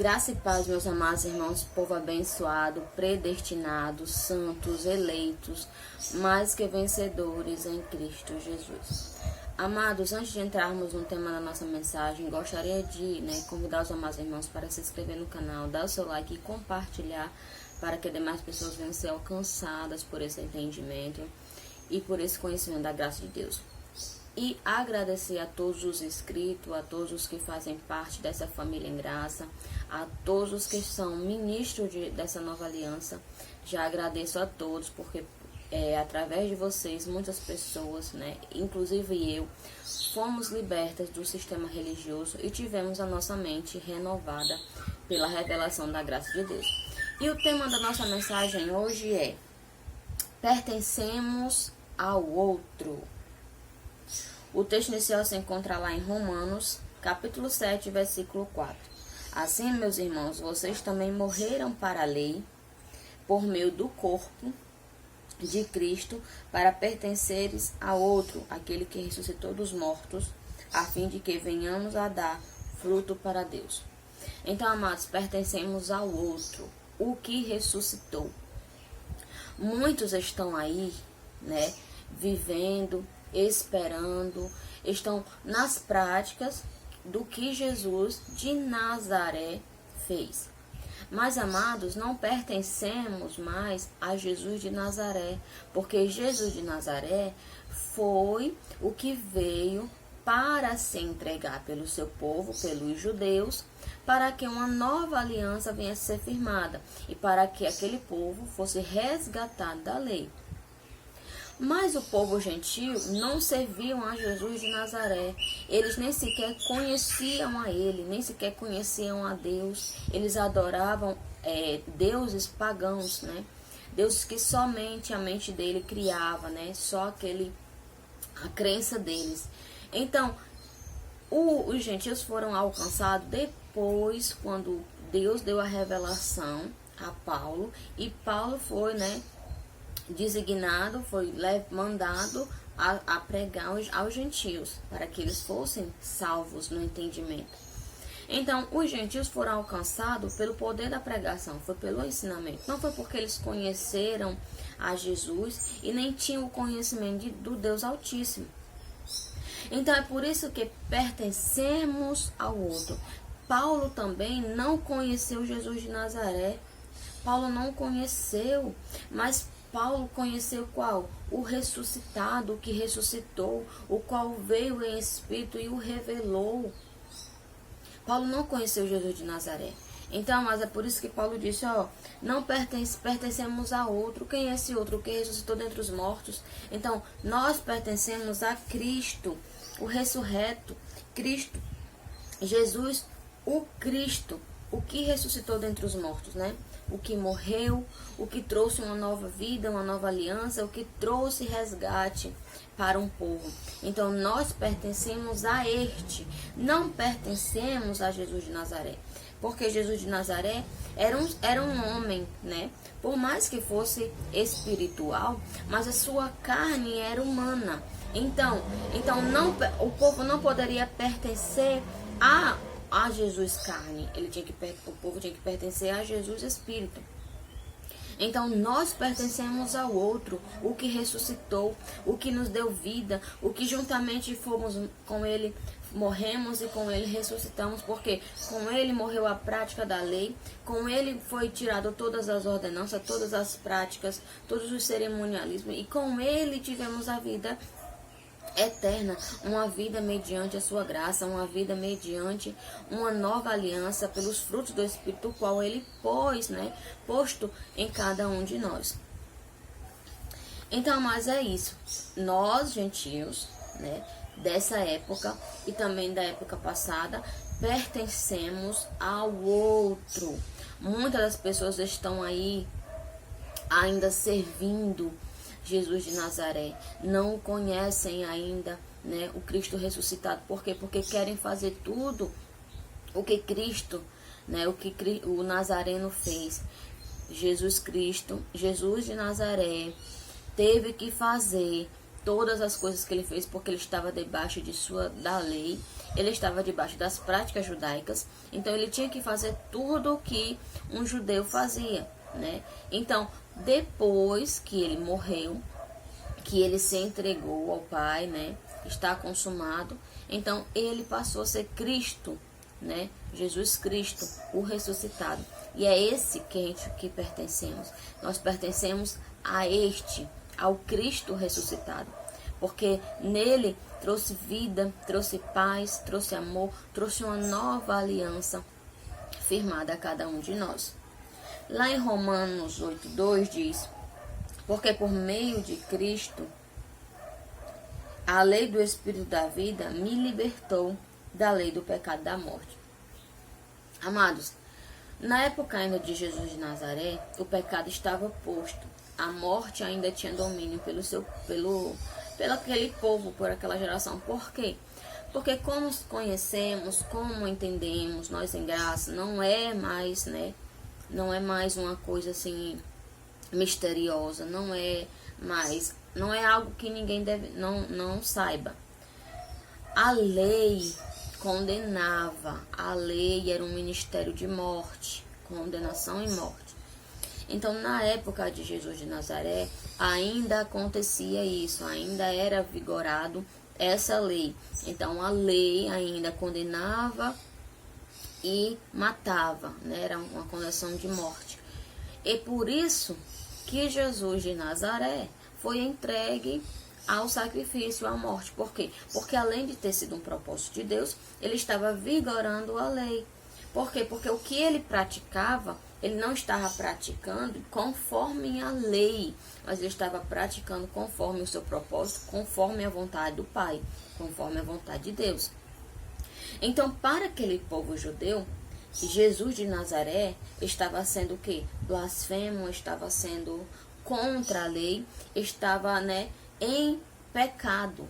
Graça e paz, meus amados irmãos, povo abençoado, predestinado, santos, eleitos, mais que vencedores em Cristo Jesus. Amados, antes de entrarmos no tema da nossa mensagem, gostaria de convidar os amados irmãos para se inscrever no canal, dar o seu like e compartilhar para que demais pessoas venham ser alcançadas por esse entendimento e por esse conhecimento da graça de Deus. E agradecer a todos os inscritos, a todos os que fazem parte dessa família em graça, a todos os que são ministros dessa nova aliança. Já agradeço a todos, porque através de vocês, muitas pessoas, inclusive eu, fomos libertas do sistema religioso e tivemos a nossa mente renovada pela revelação da graça de Deus. E o tema da nossa mensagem hoje é: pertencemos ao outro. O texto inicial se encontra lá em Romanos, capítulo 7, versículo 4. Assim, meus irmãos, vocês também morreram para a lei, por meio do corpo de Cristo, para pertenceres a outro, aquele que ressuscitou dos mortos, a fim de que venhamos a dar fruto para Deus. Então, amados, pertencemos ao outro, o que ressuscitou. Muitos estão aí, vivendo, esperando, estão nas práticas do que Jesus de Nazaré fez. Mas, amados, não pertencemos mais a Jesus de Nazaré, porque Jesus de Nazaré foi o que veio para se entregar pelo seu povo, pelos judeus, para que uma nova aliança venha a ser firmada e para que aquele povo fosse resgatado da lei. Mas o povo gentil não serviam a Jesus de Nazaré. Eles nem sequer conheciam a ele, nem sequer conheciam a Deus. Eles adoravam deuses pagãos, deuses que somente a mente dele criava, só a crença deles. Então, os gentios foram alcançados depois, quando Deus deu a revelação a Paulo, e Paulo foi, designado, foi mandado a pregar aos gentios, para que eles fossem salvos no entendimento. Então, os gentios foram alcançados pelo poder da pregação, foi pelo ensinamento. Não foi porque eles conheceram a Jesus e nem tinham o conhecimento do Deus Altíssimo. Então, é por isso que pertencemos ao outro. Paulo também não conheceu Jesus de Nazaré. Paulo não conheceu, mas Paulo conheceu qual? O ressuscitado, o que ressuscitou, o qual veio em espírito e o revelou. Paulo não conheceu Jesus de Nazaré. Então, mas é por isso que Paulo disse, não pertencemos a outro. Quem é esse outro? O que ressuscitou dentre os mortos? Então, nós pertencemos a Cristo, o ressurreto, Cristo, Jesus, o Cristo, o que ressuscitou dentre os mortos, O que morreu, o que trouxe uma nova vida, uma nova aliança, o que trouxe resgate para um povo. Então, nós pertencemos a não pertencemos a Jesus de Nazaré. Porque Jesus de Nazaré era um homem, Por mais que fosse espiritual, mas a sua carne era humana. Então o povo não poderia pertencer a Jesus carne, o povo tinha que pertencer a Jesus espírito. Então nós pertencemos ao outro, o que ressuscitou, o que nos deu vida, o que juntamente fomos com ele, morremos e com ele ressuscitamos, porque com ele morreu a prática da lei, com ele foi tirado todas as ordenanças, todas as práticas, todos os cerimonialismos, e com ele tivemos a vida eterna, uma vida mediante a sua graça, uma vida mediante uma nova aliança pelos frutos do Espírito, o qual ele posto em cada um de nós. Então, mas é isso, nós gentios, dessa época e também da época passada, pertencemos ao outro. Muitas das pessoas estão aí ainda servindo Jesus de Nazaré, não conhecem ainda, o Cristo ressuscitado. Por quê? Porque querem fazer tudo o que Cristo, o Nazareno fez. Jesus de Nazaré teve que fazer todas as coisas que ele fez, porque ele estava debaixo da lei, ele estava debaixo das práticas judaicas, então ele tinha que fazer tudo o que um judeu fazia, né? Então, depois que ele morreu, que ele se entregou ao Pai, né? Está consumado. Então, ele passou a ser Cristo, né? Jesus Cristo, o ressuscitado. E é esse que pertencemos. Nós pertencemos a ao Cristo ressuscitado. Porque nele trouxe vida, trouxe paz, trouxe amor, trouxe uma nova aliança firmada a cada um de nós. Lá em Romanos 8:2 diz: porque por meio de Cristo, a lei do Espírito da vida me libertou da lei do pecado e da morte. Amados, na época ainda de Jesus de Nazaré, o pecado estava posto. A morte ainda tinha domínio pelo aquele povo, por aquela geração. Por quê? Porque como conhecemos, como entendemos, nós em graça, não é mais, né? Não é mais uma coisa assim misteriosa, não é algo que ninguém não saiba. A lei condenava, a lei era um ministério de morte, condenação e morte. Então, na época de Jesus de Nazaré, ainda acontecia isso, ainda era vigorado essa lei. Então, a lei ainda condenava e matava, né? Era uma condenação de morte. E por isso que Jesus de Nazaré foi entregue ao sacrifício, à morte. Por quê? Porque além de ter sido um propósito de Deus, ele estava vigorando a lei. Por quê? Porque o que ele praticava, ele não estava praticando conforme a lei, mas ele estava praticando conforme o seu propósito, conforme a vontade do Pai, conforme a vontade de Deus. Então, para aquele povo judeu, Jesus de Nazaré estava sendo o quê? Blasfemo, estava sendo contra a lei, estava, né, em pecado.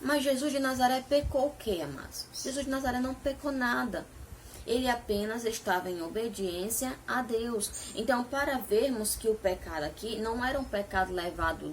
Mas Jesus de Nazaré pecou o quê, amados? Jesus de Nazaré não pecou nada. Ele apenas estava em obediência a Deus. Então, para vermos que o pecado aqui não era um pecado levado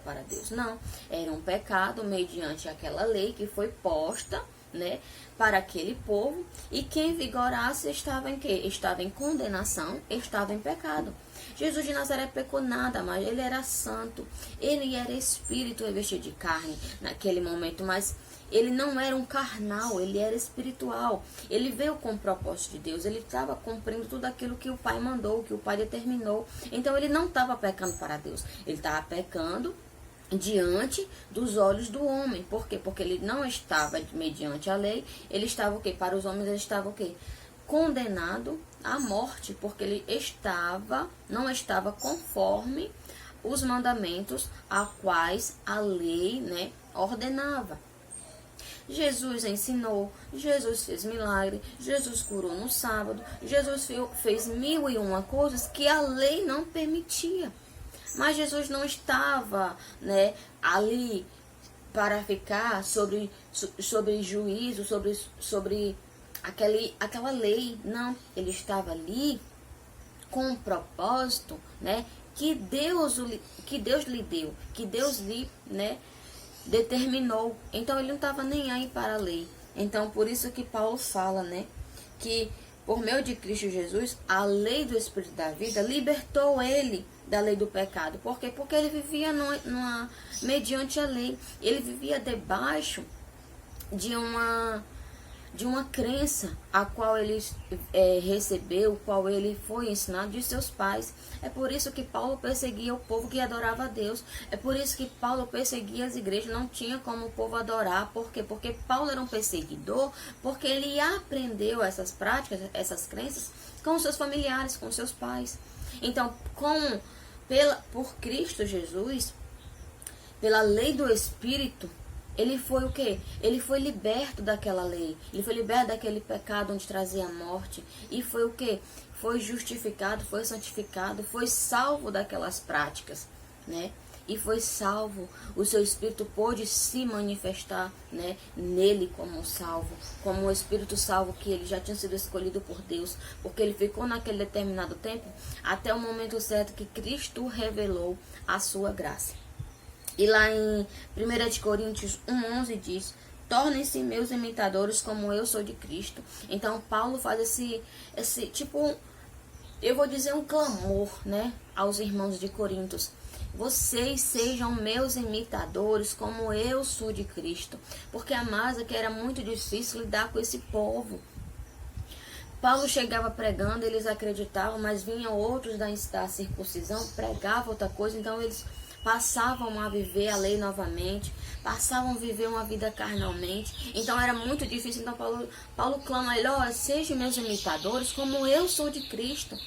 para Deus, não. Era um pecado mediante aquela lei que foi posta, né, para aquele povo, e quem vigorasse estava em quê? Estava em condenação, estava em pecado. Jesus de Nazaré pecou nada, mas ele era santo, ele era espírito revestido de carne naquele momento, mas ele não era um carnal, ele era espiritual. Ele veio com o propósito de Deus, ele estava cumprindo tudo aquilo que o Pai mandou, que o Pai determinou. Então ele não estava pecando para Deus, ele estava pecando diante dos olhos do homem. Por quê? Porque ele não estava mediante a lei, ele estava o quê? Para os homens ele estava o quê? Condenado à morte, porque ele não estava conforme os mandamentos a quais a lei, né, ordenava. Jesus ensinou, Jesus fez milagre, Jesus curou no sábado, Jesus fez 1001 coisas que a lei não permitia. Mas Jesus não estava, né, ali para ficar sobre juízo, sobre aquela lei. Não, ele estava ali com um propósito, né, que Deus lhe deu, que Deus lhe, né, determinou. Então ele não estava nem aí para a lei. Então por isso que Paulo fala, né, que por meio de Cristo Jesus, a lei do Espírito da vida libertou ele da lei do pecado. Por quê? Porque ele vivia mediante a lei. Ele vivia debaixo de uma crença a qual ele recebeu, qual ele foi ensinado de seus pais. É por isso que Paulo perseguia o povo que adorava a Deus. É por isso que Paulo perseguia as igrejas. Não tinha como o povo adorar. Por quê? Porque Paulo era um perseguidor, porque ele aprendeu essas práticas, essas crenças com seus familiares, com seus pais. Então, por Cristo Jesus, pela lei do Espírito, ele foi o quê? Ele foi liberto daquela lei. Ele foi liberto daquele pecado onde trazia a morte. E foi o quê? Foi justificado, foi santificado, foi salvo daquelas práticas, né? E foi salvo. O seu Espírito pôde se manifestar, né, nele como salvo, como o Espírito salvo que ele já tinha sido escolhido por Deus, porque ele ficou naquele determinado tempo até o momento certo que Cristo revelou a sua graça. E lá em 1 de Coríntios 1:11 diz: tornem-se meus imitadores como eu sou de Cristo. Então Paulo faz esse tipo, eu vou dizer um clamor, né, aos irmãos de Coríntios. Vocês sejam meus imitadores como eu sou de Cristo. Porque, amados, que era muito difícil lidar com esse povo. Paulo chegava pregando, eles acreditavam, mas vinham outros da circuncisão, pregavam outra coisa, então eles passavam a viver a lei novamente, passavam a viver uma vida carnalmente, então era muito difícil. Então Paulo clama, olha, sejam meus imitadores como eu sou de Cristo,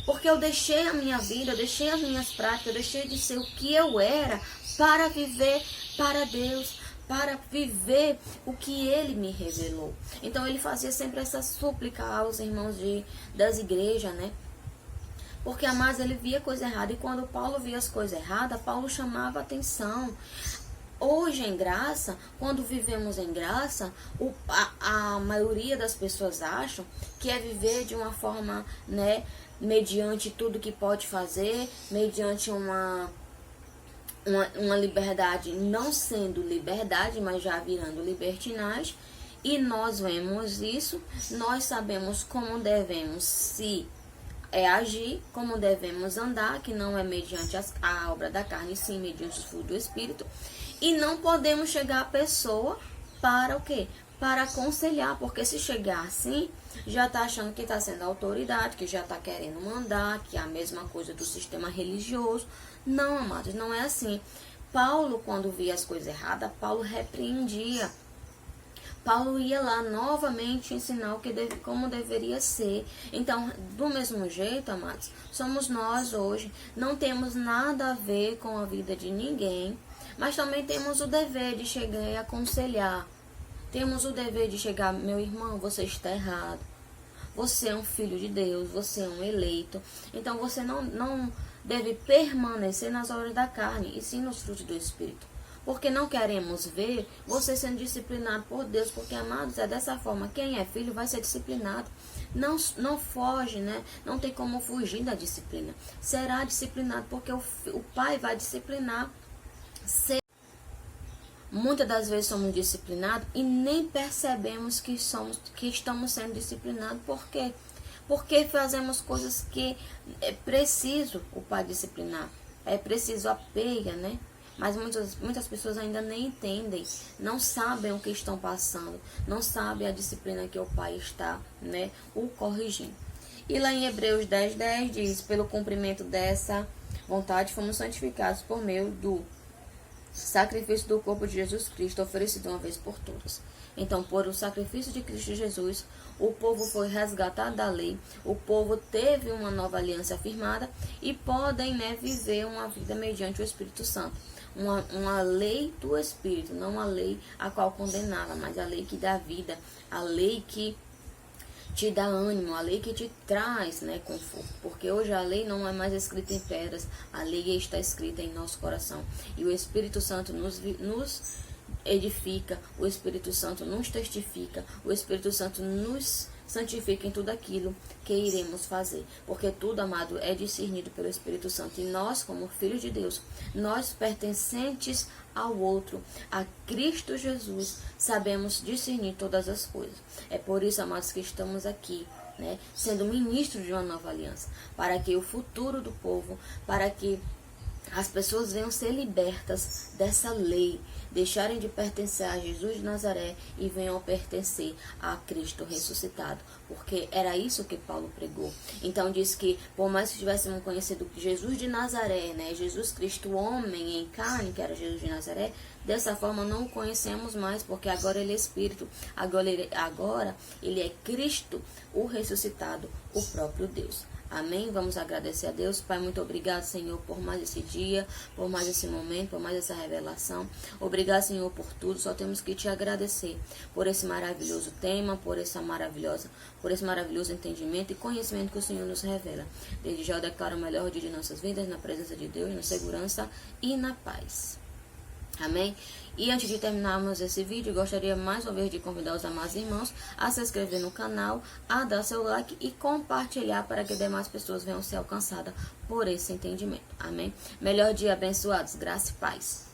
porque eu deixei a minha vida, eu deixei as minhas práticas, eu deixei de ser o que eu era para viver para Deus, para viver o que ele me revelou. Então ele fazia sempre essa súplica aos irmãos das igrejas, né? Porque, amados, ele via coisa errada. E quando Paulo via as coisas erradas, Paulo chamava atenção. Hoje, em graça, quando vivemos em graça, a maioria das pessoas acham que é viver de uma forma, né, mediante tudo que pode fazer, mediante uma liberdade não sendo liberdade, mas já virando libertinagem. E nós vemos isso, nós sabemos como devemos agir, como devemos andar, que não é mediante a obra da carne, sim mediante o fruto do Espírito. E não podemos chegar à pessoa para o quê? Para aconselhar, porque se chegar assim, já está achando que está sendo autoridade, que já está querendo mandar, que é a mesma coisa do sistema religioso. Não, amados, não é assim. Paulo, quando via as coisas erradas, Paulo repreendia. Paulo ia lá novamente ensinar como deveria ser. Então, do mesmo jeito, amados, somos nós hoje. Não temos nada a ver com a vida de ninguém, mas também temos o dever de chegar e aconselhar. Temos o dever de chegar, meu irmão, você está errado. Você é um filho de Deus, você é um eleito. Então, você não deve permanecer nas obras da carne, e sim nos frutos do Espírito. Porque não queremos ver você sendo disciplinado por Deus. Porque, amados, é dessa forma. Quem é filho vai ser disciplinado. Não foge, né? Não tem como fugir da disciplina. Será disciplinado porque o pai vai disciplinar. Muitas das vezes somos disciplinados e nem percebemos que estamos sendo disciplinados. Por quê? Porque fazemos coisas que é preciso o pai disciplinar. É preciso a pega, né? Mas muitas pessoas ainda nem entendem, não sabem o que estão passando, não sabem a disciplina que o pai está, né, o corrigindo. E lá em Hebreus 10:10 diz: pelo cumprimento dessa vontade fomos santificados por meio do sacrifício do corpo de Jesus Cristo, oferecido uma vez por todas. Então, por o sacrifício de Cristo Jesus, o povo foi resgatado da lei, o povo teve uma nova aliança firmada e podem, né, viver uma vida mediante o Espírito Santo. Uma lei do Espírito, não uma lei a qual condenava, mas a lei que dá vida, a lei que te dá ânimo, a lei que te traz, né, conforto. Porque hoje a lei não é mais escrita em pedras, a lei está escrita em nosso coração. E o Espírito Santo nos edifica, o Espírito Santo nos testifica, o Espírito Santo nos santifica em tudo aquilo que iremos fazer. Porque tudo, amado, é discernido pelo Espírito Santo. E nós, como filhos de Deus, nós pertencentes ao outro, a Cristo Jesus, sabemos discernir todas as coisas. É por isso, amados, que estamos aqui, né, sendo ministros de uma nova aliança, para que o futuro do povo, para que as pessoas venham ser libertas dessa lei, deixarem de pertencer a Jesus de Nazaré e venham pertencer a Cristo ressuscitado, porque era isso que Paulo pregou. Então diz que, por mais que tivéssemos conhecido Jesus de Nazaré, né, Jesus Cristo, homem em carne, que era Jesus de Nazaré, dessa forma não o conhecemos mais, porque agora ele é Espírito, agora ele é Cristo, o ressuscitado, o próprio Deus. Amém? Vamos agradecer a Deus. Pai, muito obrigado, Senhor, por mais esse dia, por mais esse momento, por mais essa revelação. Obrigado, Senhor, por tudo. Só temos que te agradecer por esse maravilhoso tema, por esse maravilhoso entendimento e conhecimento que o Senhor nos revela. Desde já eu declaro o melhor dia de nossas vidas, na presença de Deus, na segurança e na paz. Amém? E antes de terminarmos esse vídeo, gostaria mais uma vez de convidar os amados irmãos a se inscrever no canal, a dar seu like e compartilhar para que demais pessoas venham ser alcançadas por esse entendimento. Amém? Melhor dia, abençoados, graça e paz.